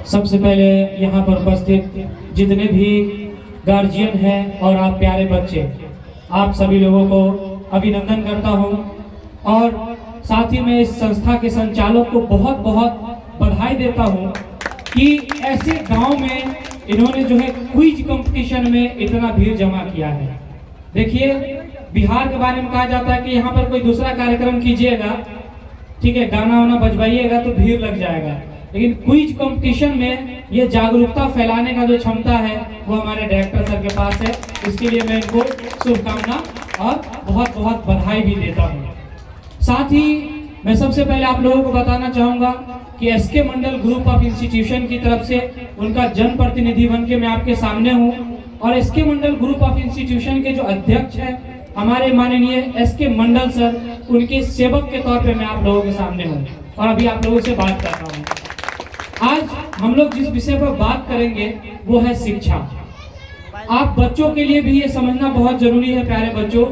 सबसे पहले यहाँ पर उपस्थित जितने भी गार्जियन हैं और आप प्यारे बच्चे, आप सभी लोगों को अभिनंदन करता हूँ और साथ ही मैं इस संस्था के संचालक को बहुत बहुत बधाई देता हूँ कि ऐसे गांव में इन्होंने जो है क्विज कंपटीशन में इतना भीड़ जमा किया है। देखिए, बिहार के बारे में कहा जाता है कि यहाँ पर कोई दूसरा कार्यक्रम कीजिएगा, ठीक है, गाना वाना बजवाइएगा तो भीड़ लग जाएगा, लेकिन क्विज कंपटीशन में ये जागरूकता फैलाने का जो क्षमता है वो हमारे डायरेक्टर सर के पास है। इसके लिए मैं इनको शुभकामना और बहुत बहुत बधाई भी देता हूँ। साथ ही मैं सबसे पहले आप लोगों को बताना चाहूँगा कि SK Mandal group of institution की तरफ से उनका जनप्रतिनिधि बन के मैं आपके सामने हूँ और SK Mandal group of institution के जो अध्यक्ष हैं हमारे माननीय एसके मंडल सर, उनके सेवक के तौर पे मैं आप लोगों के सामने हूँ और अभी आप लोगों से बात कर रहा हूँ। आज हम लोग जिस विषय पर बात करेंगे वो है शिक्षा। आप बच्चों के लिए भी ये समझना बहुत जरूरी है प्यारे बच्चों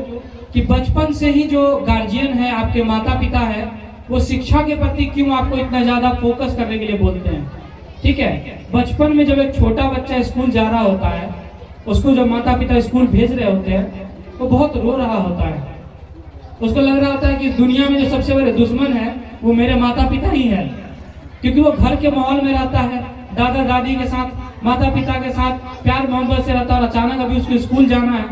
कि बचपन से ही जो गार्जियन है, आपके माता पिता है, वो शिक्षा के प्रति क्यों आपको इतना ज्यादा फोकस करने के लिए बोलते हैं। ठीक है, बचपन में जब एक छोटा बच्चा स्कूल जा रहा होता है, उसको जब माता पिता स्कूल भेज रहे होते हैं वो बहुत रो रहा होता है। उसको लग रहा होता है कि दुनिया में जो सबसे बड़े दुश्मन है वो मेरे माता पिता ही है, क्योंकि वो घर के माहौल में रहता है, दादा दादी के साथ, माता पिता के साथ प्यार मोहब्बत से रहता है और अचानक अभी उसको स्कूल जाना है,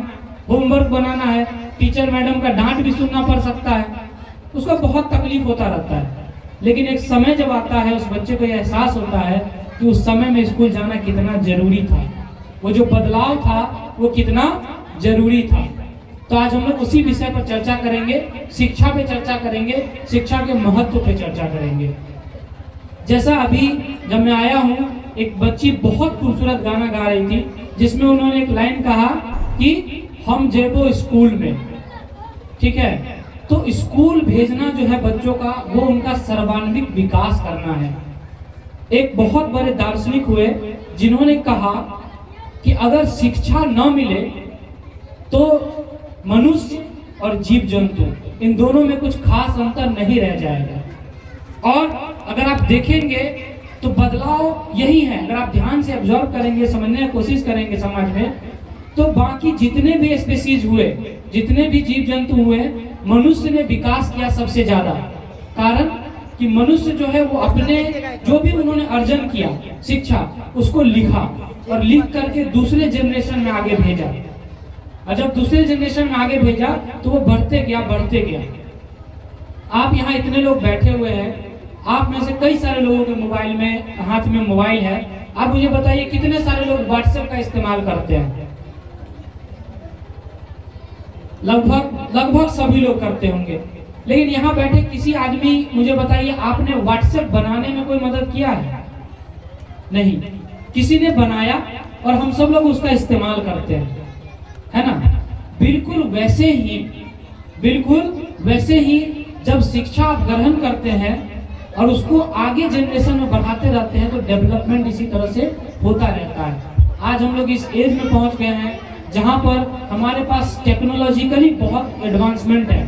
होमवर्क बनाना है, टीचर मैडम का डांट भी सुनना पड़ सकता है, उसको बहुत तकलीफ होता रहता है। लेकिन एक समय जब आता है उस बच्चे को यह एहसास होता है कि उस समय में स्कूल जाना कितना जरूरी था, वो जो बदलाव था वो कितना जरूरी था। तो आज हम लोग उसी विषय पर चर्चा करेंगे, शिक्षा पे चर्चा करेंगे, शिक्षा के महत्व पे चर्चा करेंगे। जैसा अभी जब मैं आया हूँ, एक बच्ची बहुत खूबसूरत गाना गा रही थी जिसमें उन्होंने एक लाइन कहा कि हम जेबो स्कूल में। ठीक है, तो स्कूल भेजना जो है बच्चों का, वो उनका सर्वांगीण विकास करना है। एक बहुत बड़े दार्शनिक हुए जिन्होंने कहा कि अगर शिक्षा न मिले तो मनुष्य और जीव जंतु इन दोनों में कुछ खास अंतर नहीं रह जाएगा। और अगर आप देखेंगे तो बदलाव यही है, अगर आप ध्यान से ऑब्जर्व करेंगे, समझने की कोशिश करेंगे समाज में, तो बाकी जितने भी स्पीशीज हुए, जितने भी जीव जंतु हुए, मनुष्य ने विकास किया सबसे ज्यादा। कारण कि मनुष्य जो है वो अपने जो भी उन्होंने अर्जन किया शिक्षा, उसको लिखा और लिख करके दूसरे जनरेशन में आगे भेजा, और जब दूसरे जनरेशन में आगे भेजा तो वो बढ़ते गया बढ़ते गया। आप यहाँ इतने लोग बैठे हुए हैं, आप में से कई सारे लोगों के मोबाइल में, हाथ में मोबाइल है। आप मुझे बताइए कितने सारे लोग व्हाट्सएप का इस्तेमाल करते हैं? लगभग सभी लोग करते होंगे। लेकिन यहाँ बैठे किसी आदमी मुझे बताइए, आपने व्हाट्सएप बनाने में कोई मदद किया है? नहीं, किसी ने बनाया और हम सब लोग उसका इस्तेमाल करते हैं, है ना। बिल्कुल वैसे ही जब शिक्षा आप ग्रहण करते हैं और उसको आगे जनरेशन में बढ़ाते रहते हैं तो डेवलपमेंट इसी तरह से होता रहता है। आज हम लोग इस एज में पहुंच गए हैं जहां पर हमारे पास टेक्नोलॉजिकली बहुत एडवांसमेंट है।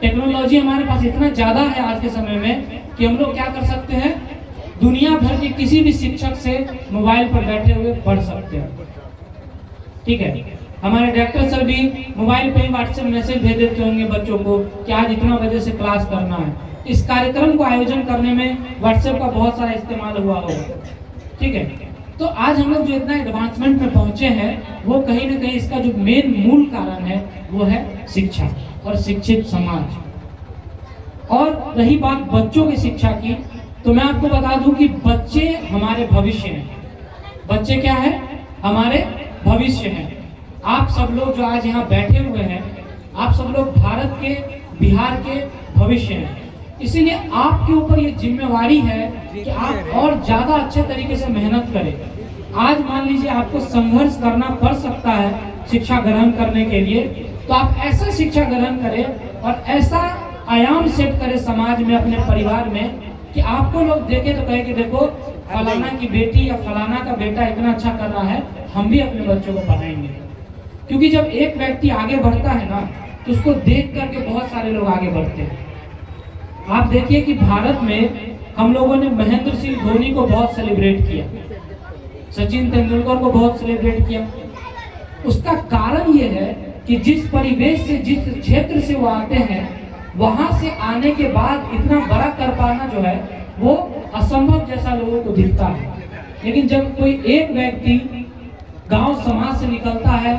टेक्नोलॉजी हमारे पास इतना ज्यादा है आज के समय में कि हम लोग क्या कर सकते हैं, दुनिया भर के किसी भी शिक्षक से मोबाइल पर बैठे हुए पढ़ सकते हैं। ठीक है, हमारे डायरेक्टर सर भी मोबाइल पे ही व्हाट्सएप मैसेज भेज देते होंगे बच्चों को कि आज इतना बजे से क्लास करना है। इस कार्यक्रम को आयोजन करने में व्हाट्सएप का बहुत सारा इस्तेमाल हुआ होगा। ठीक है, तो आज हम लोग जो इतना एडवांसमेंट में पहुंचे हैं वो कहीं ना कहीं इसका जो मेन मूल कारण है वो है शिक्षा और शिक्षित समाज। और रही बात बच्चों की शिक्षा की, तो मैं आपको बता दूं कि बच्चे हमारे भविष्य हैं। बच्चे क्या है? हमारे भविष्य हैं। आप सब लोग जो आज यहाँ बैठे हुए हैं, आप सब लोग भारत के, बिहार के भविष्य हैं। इसीलिए आपके ऊपर ये जिम्मेवारी है कि आप और ज्यादा अच्छे तरीके से मेहनत करें। आज मान लीजिए आपको संघर्ष करना पड़ सकता है शिक्षा ग्रहण करने के लिए, तो आप ऐसा शिक्षा ग्रहण करें और ऐसा आयाम सेट करें समाज में, अपने परिवार में, कि आपको लोग देखे तो कहे कि देखो फलाना की बेटी या फलाना का बेटा इतना अच्छा कर रहा है, हम भी अपने बच्चों को पढ़ाएंगे। क्योंकि जब एक व्यक्ति आगे बढ़ता है ना तो उसको देख करके बहुत सारे लोग आगे बढ़ते हैं। आप देखिए कि भारत में हम लोगों ने महेंद्र सिंह धोनी को बहुत सेलिब्रेट किया, सचिन तेंदुलकर को बहुत सेलिब्रेट किया। उसका कारण ये है कि जिस परिवेश से, जिस क्षेत्र से वो आते हैं, वहां से आने के बाद इतना बड़ा कर पाना जो है वो असंभव जैसा लोगों को दिखता है। लेकिन जब कोई एक व्यक्ति गांव समाज से निकलता है,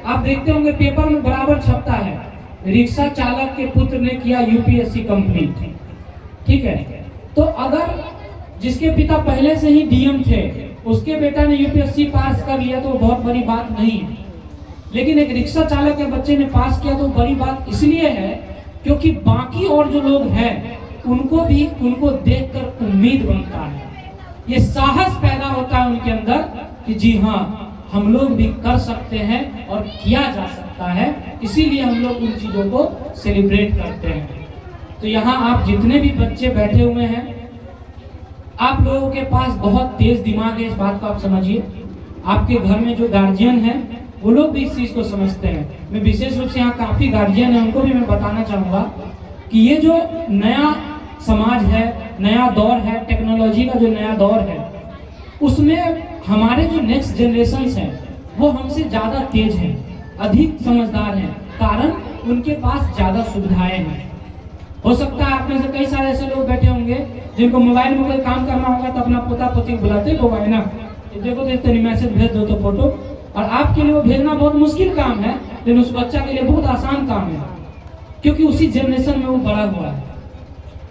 आप देखते होंगे पेपर में बराबर छपता है, रिक्शा चालक के पुत्र ने किया यूपीएससी कंप्लीट, ठीक है। तो अगर जिसके पिता पहले से ही डीएम थे, उसके बेटा ने यूपीएससी पास कर लिया तो बहुत बड़ी बात नहीं है। लेकिन एक रिक्शा चालक के बच्चे ने पास किया तो बड़ी बात इसलिए है क्योंकि बाकी और जो लोग हैं उनको भी उनको देखकर उम्मीद बनता है, ये साहस पैदा होता है उनके अंदर कि जी हाँ, हम लोग भी कर सकते हैं और किया जा सकता है। इसीलिए हम लोग उन चीजों को सेलिब्रेट करते हैं। तो यहाँ आप जितने भी बच्चे बैठे हुए हैं, आप लोगों के पास बहुत तेज दिमाग है, इस बात को आप समझिए। आपके घर में जो गार्जियन हैं वो लोग भी इस चीज को समझते हैं। मैं विशेष रूप से यहाँ काफी गार्जियन है, उनको भी मैं बताना चाहूंगा कि ये जो नया समाज है, नया दौर है, टेक्नोलॉजी का जो नया दौर है, उसमें हमारे जो नेक्स्ट जनरेशन हैं वो हमसे ज्यादा तेज हैं, अधिक समझदार हैं, कारण उनके पास ज्यादा सुविधाएं हैं। हो सकता है आप में से कई सारे ऐसे लोग बैठे होंगे जिनको मोबाइल में कोई काम करना होगा तो अपना पोता पोती बुलाते होगा ना, देखो तो मैसेज भेज दो तो फोटो, और आपके लिए वो भेजना बहुत मुश्किल काम है, लेकिन उस बच्चा के लिए बहुत आसान काम है क्योंकि उसी जनरेशन में वो बड़ा हुआ है।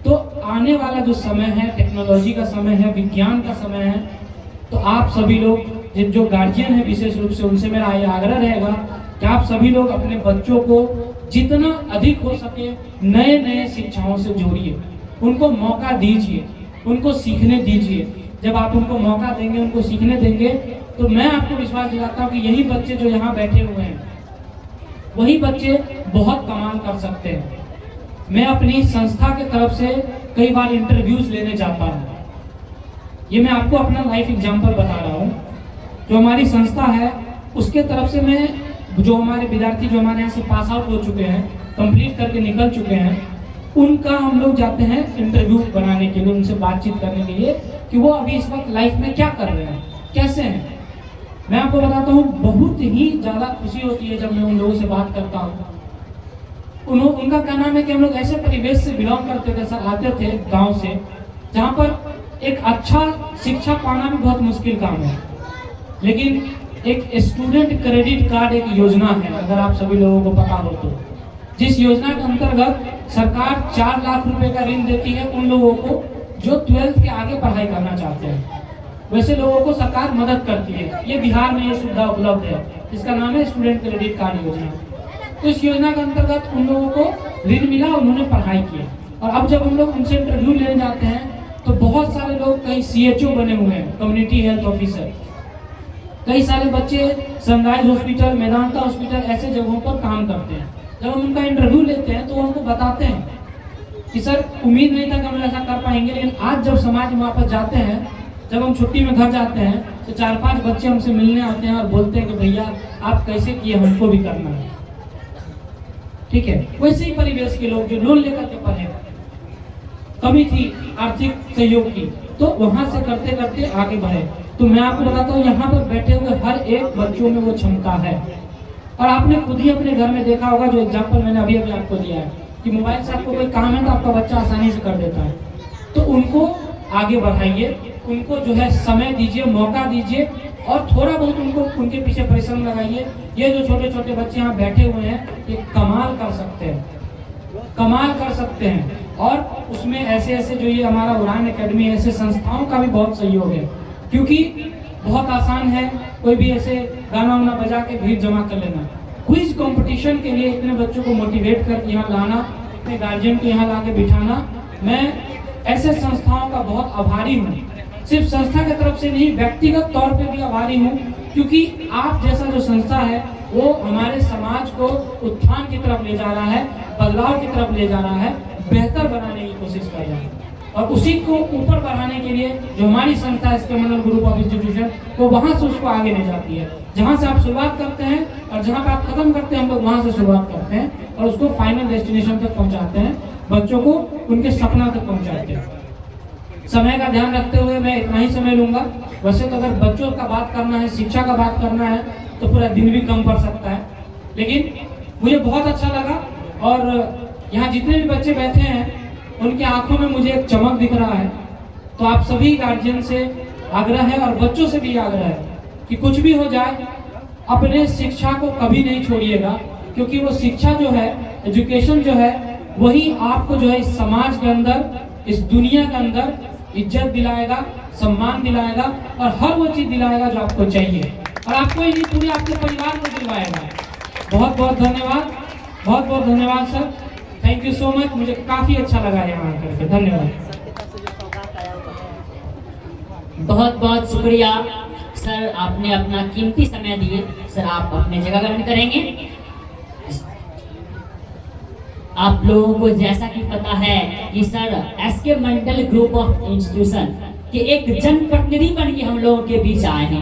तो आने वाला जो समय है, टेक्नोलॉजी का समय है, विज्ञान का समय है, तो आप सभी लोग जो गार्जियन है विशेष रूप से उनसे मेरा ये आग्रह रहेगा कि आप सभी लोग अपने बच्चों को जितना अधिक हो सके नए नए शिक्षाओं से जोड़िए, उनको मौका दीजिए, उनको सीखने दीजिए। जब आप उनको मौका देंगे, उनको सीखने देंगे, तो मैं आपको विश्वास दिलाता हूँ कि यही बच्चे जो यहाँ बैठे हुए हैं वही बच्चे बहुत कमाल कर सकते हैं। मैं अपनी संस्था के तरफ से कई बार इंटरव्यूज लेने जाता हूँ। ये मैं आपको अपना लाइफ एग्जाम्पल बता रहा हूँ। जो हमारी संस्था है उसके तरफ से मैं जो हमारे विद्यार्थी जो हमारे यहाँ से पास आउट हो चुके हैं, कंप्लीट करके निकल चुके हैं, उनका हम लोग जाते हैं इंटरव्यू बनाने के लिए, उनसे बातचीत करने के लिए कि वो अभी इस वक्त लाइफ में क्या कर रहे हैं, कैसे हैं। मैं आपको बताता हूँ, बहुत ही ज़्यादा खुशी होती है जब मैं उन लोगों से बात करता हूँ। उनका कहना है कि हम लोग ऐसे परिवेश से बिलोंग करते थे, सर आते थे गाँव से, जहाँ पर एक अच्छा शिक्षा पाना भी बहुत मुश्किल काम है। लेकिन एक स्टूडेंट क्रेडिट कार्ड एक योजना है, अगर आप सभी लोगों को पता हो तो, जिस योजना के अंतर्गत सरकार 4 लाख रुपए का ऋण देती है उन लोगों को जो 12th के आगे पढ़ाई करना चाहते हैं। वैसे लोगों को सरकार मदद करती है। ये बिहार में ये सुविधा उपलब्ध है, इसका नाम है स्टूडेंट क्रेडिट कार्ड योजना। तो इस योजना के अंतर्गत उन लोगों को ऋण मिला, उन्होंने पढ़ाई की। और अब जब हम लोग उनसे इंटरव्यू लेने जाते हैं तो बहुत सारे लोग कई CHO बने हुए हैं, कम्युनिटी हेल्थ ऑफिसर, कई सारे बच्चे सनराइज हॉस्पिटल, मेदांता हॉस्पिटल, ऐसे जगहों पर काम करते हैं। जब हम उनका इंटरव्यू लेते हैं तो हमको बताते हैं कि सर उम्मीद नहीं था कि हम ऐसा कर पाएंगे, लेकिन आज जब समाज में वापस जाते हैं, जब हम छुट्टी में घर जाते हैं तो 4-5 बच्चे हमसे मिलने आते हैं और बोलते हैं कि भैया आप कैसे किए, हमको भी करना है। ठीक है, वैसे ही परिवेश के लोग जो लोन लेकर के पढ़े, कमी थी आर्थिक सहयोग की, तो वहां से करते करते आगे बढ़े। तो मैं आपको बताता हूँ, यहाँ पर बैठे हुए हर एक बच्चों में वो क्षमता है। और आपने खुद ही अपने घर में देखा होगा, जो एग्जाम्पल मैंने अभी अभी आपको दिया है कि मोबाइल से आपको कोई काम है तो आपका बच्चा आसानी से कर देता है। तो उनको आगे बढ़ाइए, उनको जो है समय दीजिए, मौका दीजिए, और थोड़ा बहुत उनको उनके पीछे परिश्रम लगाइए। ये जो छोटे छोटे बच्चे यहाँ बैठे हुए हैं, ये कमाल कर सकते हैं, कमाल कर सकते हैं। और उसमें ऐसे ऐसे जो ये हमारा उड़ान एकेडमी, ऐसे संस्थाओं का भी बहुत सहयोग है, क्योंकि बहुत आसान है कोई भी ऐसे गाना वाना बजा के भीड़ जमा कर लेना। क्विज कंपटीशन के लिए इतने बच्चों को मोटिवेट कर यहाँ लाना, इतने गार्जियन को यहाँ ला के बिठाना, मैं ऐसे संस्थाओं का बहुत आभारी हूँ। सिर्फ संस्था की तरफ से नहीं, व्यक्तिगत तौर पे भी आभारी हूँ, क्योंकि आप जैसा जो संस्था है वो हमारे समाज को उत्थान की तरफ ले जा रहा है, बदलाव की तरफ ले जा रहा है, बेहतर बनाने की कोशिश कर रहा है। और उसी को ऊपर बढ़ाने के लिए जो हमारी संस्था है, इसके मंडल ग्रुप ऑफ इंस्टीट्यूशन, वो वहाँ से उसको आगे ले जाती है। जहाँ से आप शुरुआत करते हैं और जहाँ पे आप खत्म करते हैं, हम लोग वहाँ से शुरुआत करते हैं और उसको फाइनल डेस्टिनेशन तक पहुँचाते हैं, बच्चों को उनके सपना तक पहुँचाते हैं। समय का ध्यान रखते हुए मैं इतना ही समय लूँगा। वैसे तो अगर बच्चों का बात करना है, शिक्षा का बात करना है तो पूरा दिन भी कम पड़ सकता है, लेकिन मुझे बहुत अच्छा लगा। और यहाँ जितने भी बच्चे बैठे हैं उनकी आंखों में मुझे एक चमक दिख रहा है। तो आप सभी गार्जियन से आग्रह है और बच्चों से भी आग्रह है कि कुछ भी हो जाए अपने शिक्षा को कभी नहीं छोड़िएगा, क्योंकि वो शिक्षा जो है, एजुकेशन जो है, वही आपको जो है इस समाज के अंदर, इस दुनिया के अंदर इज्जत दिलाएगा, सम्मान दिलाएगा और हर वो चीज़ दिलाएगा जो आपको चाहिए, और आपको ही नहीं पूरे आपके परिवार को दिलवाएगा। बहुत बहुत धन्यवाद, बहुत बहुत धन्यवाद sir, thank you so much. मुझे काफ़ी अच्छा लगा यहाँ आकर के, धन्यवाद। बहुत बहुत शुक्रिया सर, आपने अपना कीमती समय दिए। सर आप अपने जगह ग्रहण करेंगे। आप लोगों को जैसा कि पता है कि sir SK Mandal group of institution के एक जनप्रतिनिधि बन के हम लोगों के बीच आए हैं।